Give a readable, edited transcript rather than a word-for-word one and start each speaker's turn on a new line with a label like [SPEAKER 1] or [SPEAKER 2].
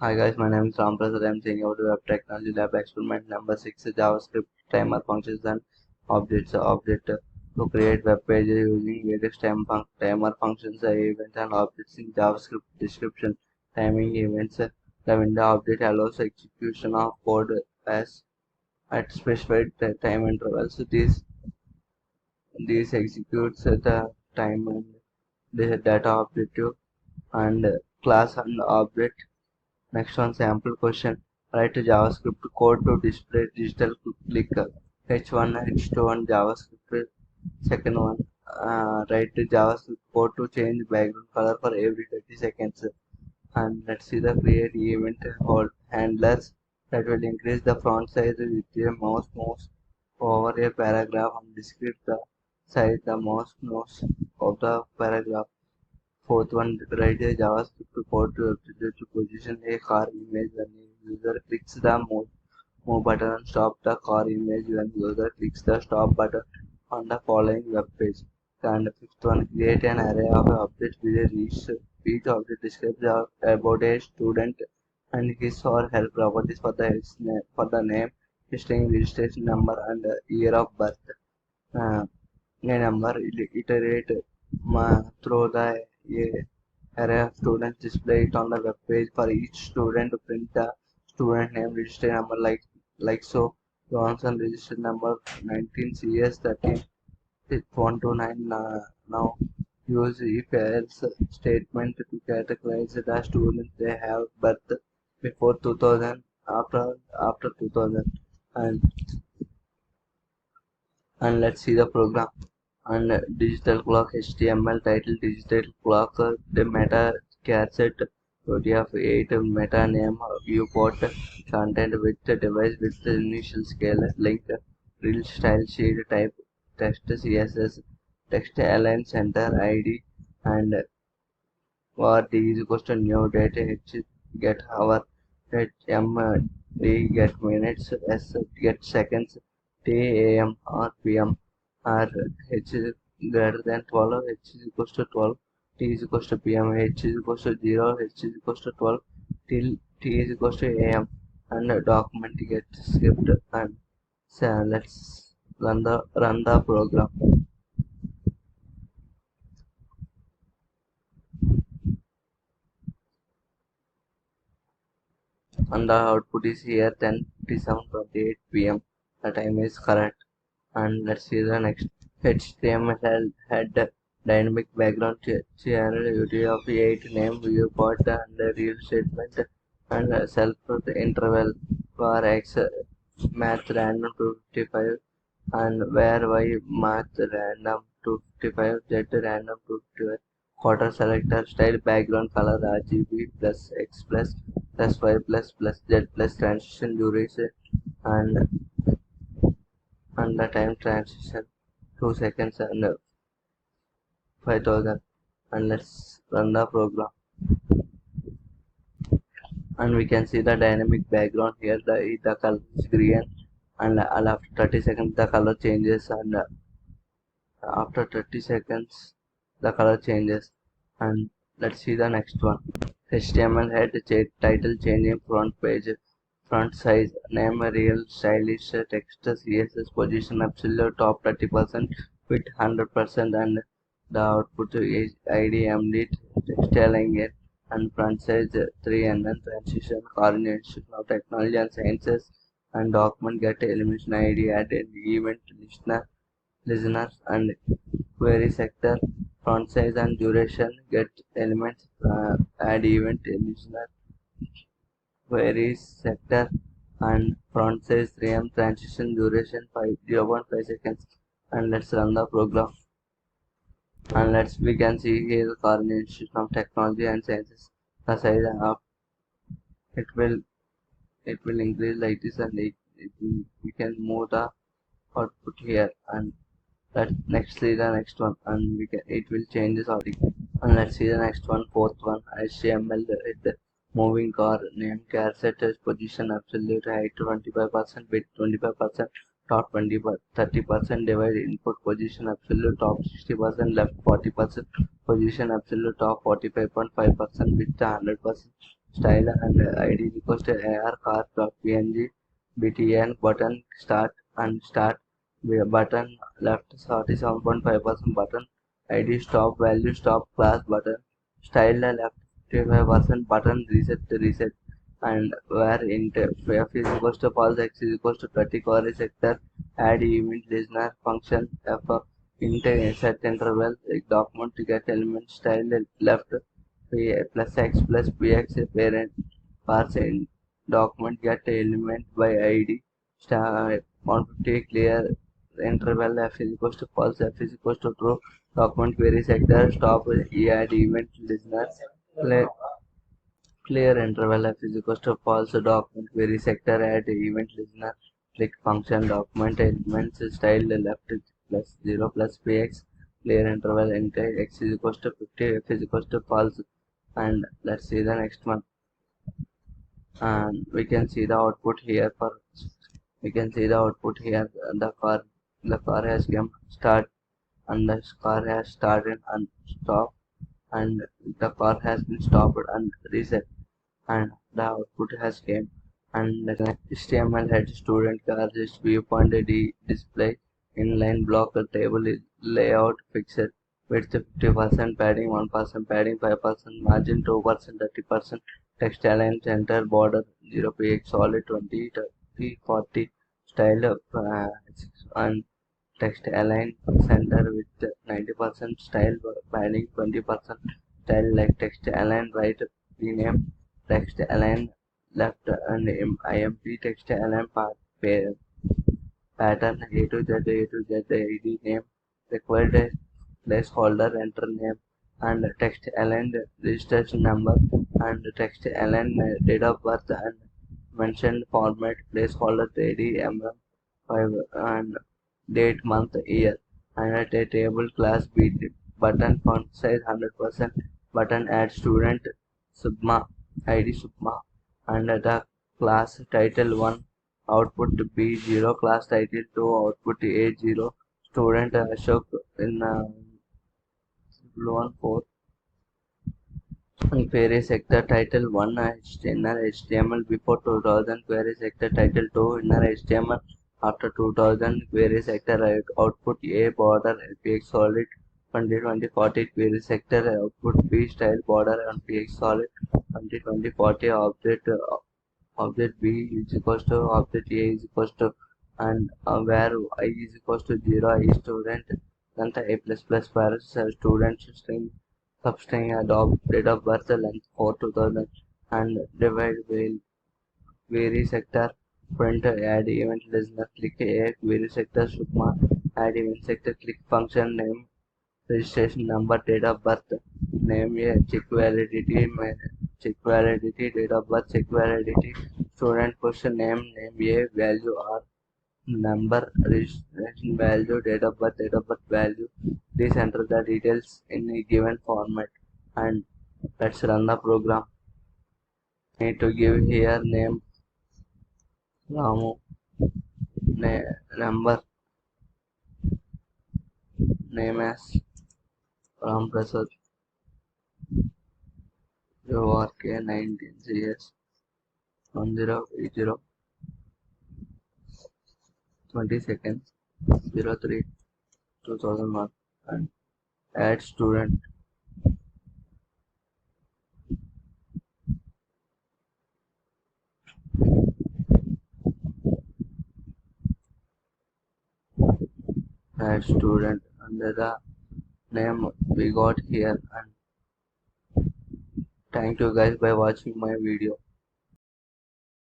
[SPEAKER 1] Hi guys, my name is Ram Prasad. I am saying about the Web Technology Lab experiment number 6 JavaScript timer functions and objects. Object to create web pages using various timer functions, events and objects in JavaScript description. Timing events. The window object allows execution of code as at specified time intervals. These executes the time and the data objective and class and object. Next one, sample question. Write JavaScript code to display digital clicker. H1, H2 on JavaScript. Second one, write JavaScript code to change background color for every 30 seconds. And let's see the create event hold handlers that will increase the font size with your mouse moves over a paragraph and describe the size the mouse moves of the paragraph. Fourth one, write a JavaScript code to position a car image when a user clicks the move button and stop the car image when user clicks the stop button on the following web page. And fifth one, create an array of objects with a list. Each object describes about a student and his or her properties for the name, string, registration number, and year of birth. Uh, a number iterate through the array of students, display it on the web page for each student to print the student name, register number like so. Johnson registered number 19 CS 13 129. Now use if else statement to categorize the students they have birth before 2000, after 2000, and let's see the program. And digital clock HTML title digital clock the meta cassette body of 8 meta name viewport content with the device with the initial scale link real style sheet type text CSS text align center ID and or D is equals to new date H get hour H M D get minutes S get seconds T AM or PM or H is greater than 12 H is equals to 12 T is equals to PM H is equals to 0 H is equals to 12 till T is equals to AM and document get script and so let's run the program. And the output is here 10:27:28 p.m. The time is correct. And let's see the next. HTML had dynamic background channel UTI of 8 name viewport and real statement and self interval for X math random to 55 and where Y math random to 55 Z random to 55 quarter selector style background color RGB plus X plus Y plus Z plus transition duration and the time transition 2 seconds and 5000. And let's run the program and we can see the dynamic background here. The color is green and after 30 seconds the color changes and after 30 seconds the color changes. And let's see the next one. HTML head title changing front page front size name real stylish text CSS position absolute top 30% width 100% and the output is ID MD text align and front size 3 and then transition coordination of technology and sciences and document get elimination ID added event listeners and query sector font size and duration get elements add event listener query sector and font size 3M transition duration 0.5 seconds. And let's run the program and we can see here the coordination of technology and sciences. The size of it will increase like this and we can move the output here and next see the next one and it will change this article. And let's see the next one. Fourth one, HTML with moving car name car set as position absolute height 25% width 25% top 30% divide input position absolute top 60% left 40% position absolute top 45.5% width 100% style and id is equals to ar car dot png btn button start and start button left 47.5% button id stop value stop class button style left 55% button reset and where int f is equals to false x is equals to 30 query sector add event listener function f int set interval document to get element style left p plus x plus px parent parse in document get element by id star 150 clear interval f is equals to false f is equals to true document query sector stop add event listener clear clear interval f is equals to false document query sector add event listener click function document elements style left plus 0 plus px clear interval int x is equals to 50 f is equals to false and let's see the next one and we can see the output here for we can see the output here the car has come start and the car has started and stopped and the car has been stopped and reset and the output has came and the HTML head student car just viewpoint display inline block table is layout fixed width 50% padding 1% padding 5% margin 2% 30% text align center border 0px solid 20 30 40 style and text align center with 90% style padding 20% style like text align right rename text align left and imp text align pattern A to Z ID name required placeholder enter name and text align registration number and text align date of birth and mentioned format placeholder ID mm5 and date month year and at a table class b button font size 100% button add student subma id subma and the class title 1 output b0 class title 2 output a0 student ashok in 4 query sector title 1 inner html before 2000 query sector title 2 inner html after 2000 query sector output a border lpx solid 2020 query sector output b style border and px solid 2020 object b is equals to object a is equals to and where I is equals to 0 I is student then the a plus plus where student string substring adopt date of birth length for 2000 and divide will query sector print add event listener click a query sector sukma add event sector click function name registration number date of birth name a check validity date of birth check validity student question name a value or number registration value date of birth value please enter the details in a given format and let's run the program need to give here name Ramu number name as Ram Prasad URK 19 CS 1080 20 seconds 03 2001 and add student under the name we got here and thank you guys by watching my video.